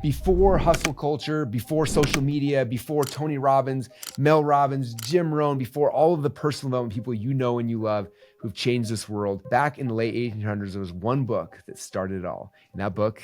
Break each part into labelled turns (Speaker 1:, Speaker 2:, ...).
Speaker 1: Before hustle culture, before social media, before Tony Robbins, Mel Robbins, Jim Rohn, before all of the personal development people you know and you love who've changed this world, back in the late 1800s, there was one book that started it all. And that book,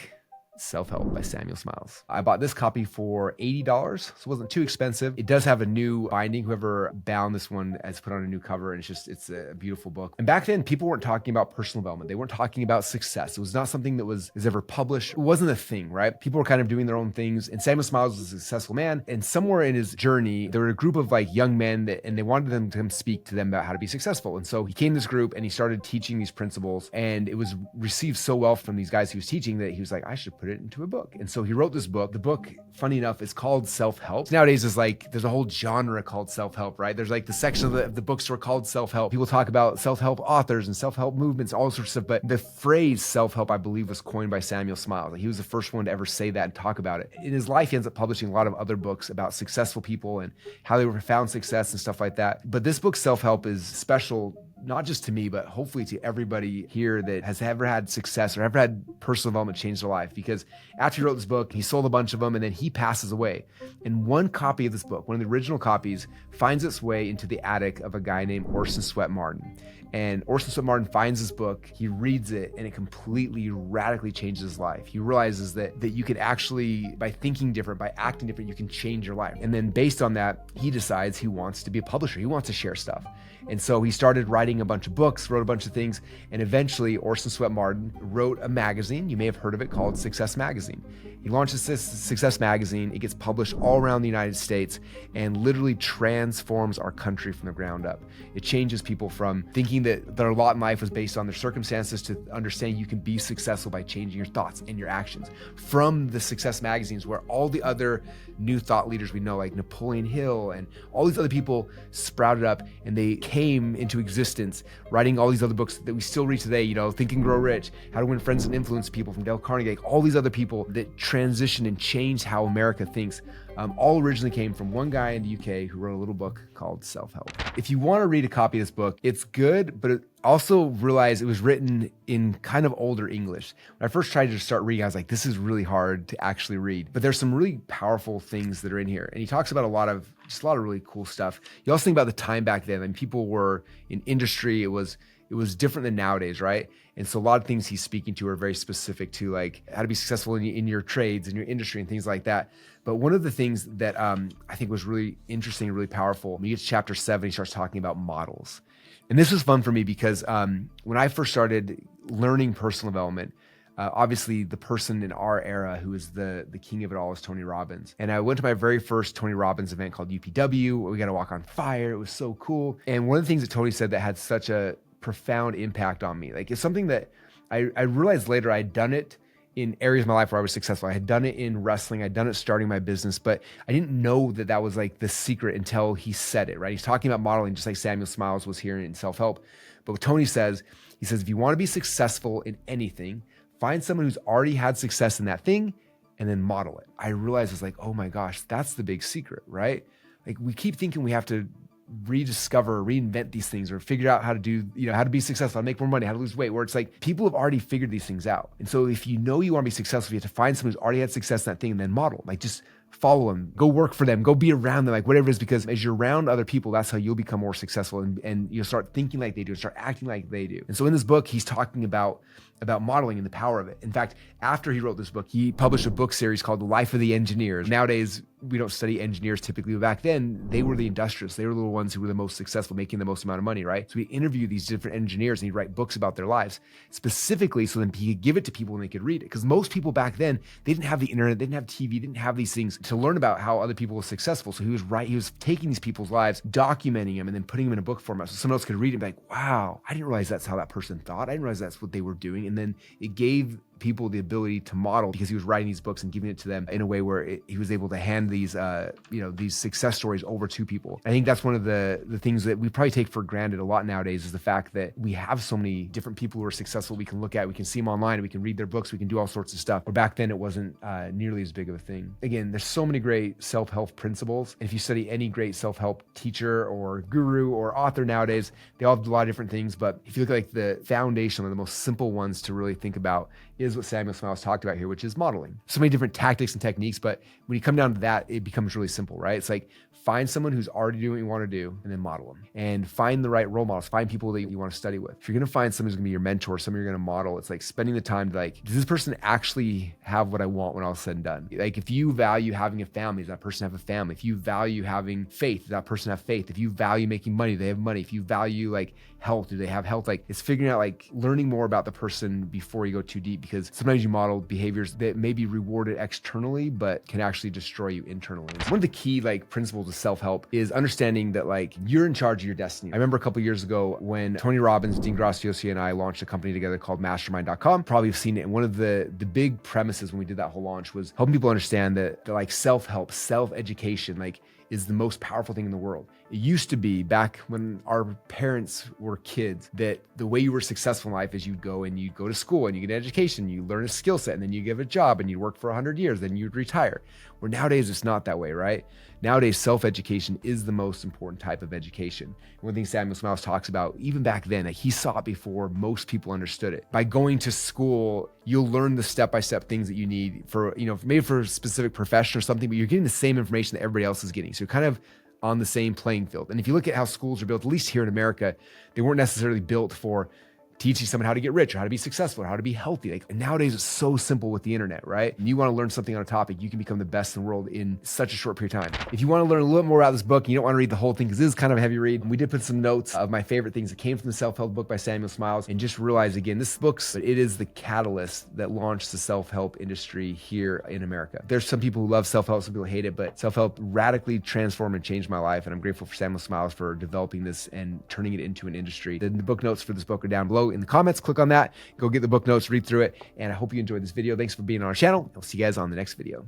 Speaker 1: Self-Help by Samuel Smiles. I bought this copy for $80, so it wasn't too expensive. It does have a new binding. Whoever bound this one has put on a new cover, and it's a beautiful book. And back then, people weren't talking about personal development. They weren't talking about success. It was not something that was ever published. It wasn't a thing, right? People were kind of doing their own things. And Samuel Smiles was a successful man. And somewhere in his journey, there were a group of like young men and they wanted them to come speak to them about how to be successful. And so he came to this group and he started teaching these principles. And it was received so well from these guys he was teaching that he was like, I should put it into a book. And so he wrote this book. The book, funny enough, is called Self-Help. Nowadays, there's a whole genre called self-help, right? There's like the section of the bookstore called self-help. People talk about self-help authors and self-help movements, all sorts of stuff. But the phrase self-help, I believe, was coined by Samuel Smiles. Like, he was the first one to ever say that and talk about it. In his life, he ends up publishing a lot of other books about successful people and how they found success and stuff like that. But this book, Self-Help, is special, not just to me, but hopefully to everybody here that has ever had success or ever had personal development change their life. Because after he wrote this book, he sold a bunch of them and then he passes away. And one copy of this book, one of the original copies, finds its way into the attic of a guy named Orson Swett Marden. And Orson Swett Marden finds this book, he reads it, and it completely, radically changes his life. He realizes that you can actually, by thinking different, by acting different, you can change your life. And then based on that, he decides he wants to be a publisher. He wants to share stuff. And so he started writing a bunch of books, wrote a bunch of things, and eventually Orson Swett Marden wrote a magazine, you may have heard of it, called Success Magazine. He launches this Success Magazine, it gets published all around the United States and literally transforms our country from the ground up. It changes people from thinking that their lot in life was based on their circumstances to understanding you can be successful by changing your thoughts and your actions. From the Success Magazines, where all the other new thought leaders we know, like Napoleon Hill and all these other people, sprouted up and they came into existence, writing all these other books that we still read today, Think and Grow Rich, How to Win Friends and Influence People from Dale Carnegie, like all these other people that transitioned and changed how America thinks, all originally came from one guy in the UK who wrote a little book called Self-Help. If you want to read a copy of this book, it's good, but also realize it was written in kind of older English. When I first tried to start reading, I was like, this is really hard to actually read. But there's some really powerful things that are in here. And he talks about a lot of really cool stuff. You also think about the time back then, and people were in industry. It was different than nowadays, right? And so a lot of things he's speaking to are very specific to like how to be successful in your trades, in your industry and things like that. But one of the things that I think was really interesting and really powerful, when he gets to chapter 7, he starts talking about models. And this was fun for me because when I first started learning personal development, obviously the person in our era who is the king of it all is Tony Robbins. And I went to my very first Tony Robbins event called UPW. We got to walk on fire. It was so cool. And one of the things that Tony said that had such a profound impact on me, like it's something that I realized later I'd done it in areas of my life where I was successful. I had done it in wrestling. I'd done it starting my business, but I didn't know that was like the secret until he said it, right? He's talking about modeling just like Samuel Smiles was here in Self-Help. But what Tony says, he says, if you want to be successful in anything, find someone who's already had success in that thing and then model it. I realized it's like, oh my gosh, that's the big secret, right? Like we keep thinking we have to rediscover, reinvent these things or figure out how to do, how to be successful, how to make more money, how to lose weight, where it's like people have already figured these things out. And so if you know you want to be successful, you have to find someone who's already had success in that thing and then model, like just follow them, go work for them, go be around them, like whatever it is, because as you're around other people, that's how you'll become more successful and you'll start thinking like they do and start acting like they do. And so in this book, he's talking about modeling and the power of it. In fact, after he wrote this book, he published a book series called The Life of the Engineers. Nowadays, we don't study engineers typically, but back then they were the industrialists. They were the ones who were the most successful, making the most amount of money, right? So he interviewed these different engineers and he'd write books about their lives specifically so then he could give it to people and they could read it. Because most people back then, they didn't have the internet, they didn't have TV, they didn't have these things to learn about how other people were successful. So he was taking these people's lives, documenting them and then putting them in a book format so someone else could read it and be like, wow, I didn't realize that's how that person thought. I didn't realize that's what they were doing. And then it gave people the ability to model because he was writing these books and giving it to them in a way where he was able to hand these these success stories over to people. I think that's one of the things that we probably take for granted a lot nowadays is the fact that we have so many different people who are successful we can look at, we can see them online, we can read their books, we can do all sorts of stuff. But back then it wasn't nearly as big of a thing. Again, there's so many great self-help principles. And if you study any great self-help teacher or guru or author nowadays, they all do a lot of different things. But if you look at like the foundation or the most simple ones to really think about is what Samuel Smiles talked about here, which is modeling. So many different tactics and techniques, but when you come down to that, it becomes really simple, right? It's like find someone who's already doing what you want to do and then model them, and find the right role models, find people that you want to study with. If you're going to find someone who's going to be your mentor, someone you're going to model, it's like spending the time to like, does this person actually have what I want when all is said and done? Like if you value having a family, does that person have a family? If you value having faith, does that person have faith? If you value making money, do they have money? If you value like health, do they have health? Like it's figuring out, like learning more about the person before you go too deep, because sometimes you model behaviors that may be rewarded externally, but can actually destroy you internally. And one of the key like principles of self-help is understanding that like you're in charge of your destiny. I remember a couple years ago when Tony Robbins, Dean Graziosi, and I launched a company together called Mastermind.com. Probably have seen it. And one of the big premises when we did that whole launch was helping people understand that like self-help, self-education, like is the most powerful thing in the world. It used to be back when our parents were kids that the way you were successful in life is you'd go to school and you get an education, you learn a skill set, and then you give a job and you work for 100 years, then you'd retire. Where nowadays it's not that way, right? Nowadays, self-education is the most important type of education. One thing Samuel Smiles talks about, even back then, like he saw it before most people understood it. By going to school, you'll learn the step-by-step things that you need for, maybe for a specific profession or something, but you're getting the same information that everybody else is getting. So you're kind of on the same playing field. And if you look at how schools are built, at least here in America, they weren't necessarily built for teaching someone how to get rich or how to be successful or how to be healthy. Like nowadays it's so simple with the internet, right? And you want to learn something on a topic, you can become the best in the world in such a short period of time. If you want to learn a little more about this book and you don't want to read the whole thing because this is kind of a heavy read, we did put some notes of my favorite things that came from the self-help book by Samuel Smiles, and just realize again, this book's, it is the catalyst that launched the self-help industry here in America. There's some people who love self-help, some people hate it, but self-help radically transformed and changed my life. And I'm grateful for Samuel Smiles for developing this and turning it into an industry. The book notes for this book are down below in the comments. Click on that, go get the book notes, read through it, and I hope you enjoyed this video. Thanks for being on our channel. I'll see you guys on the next video.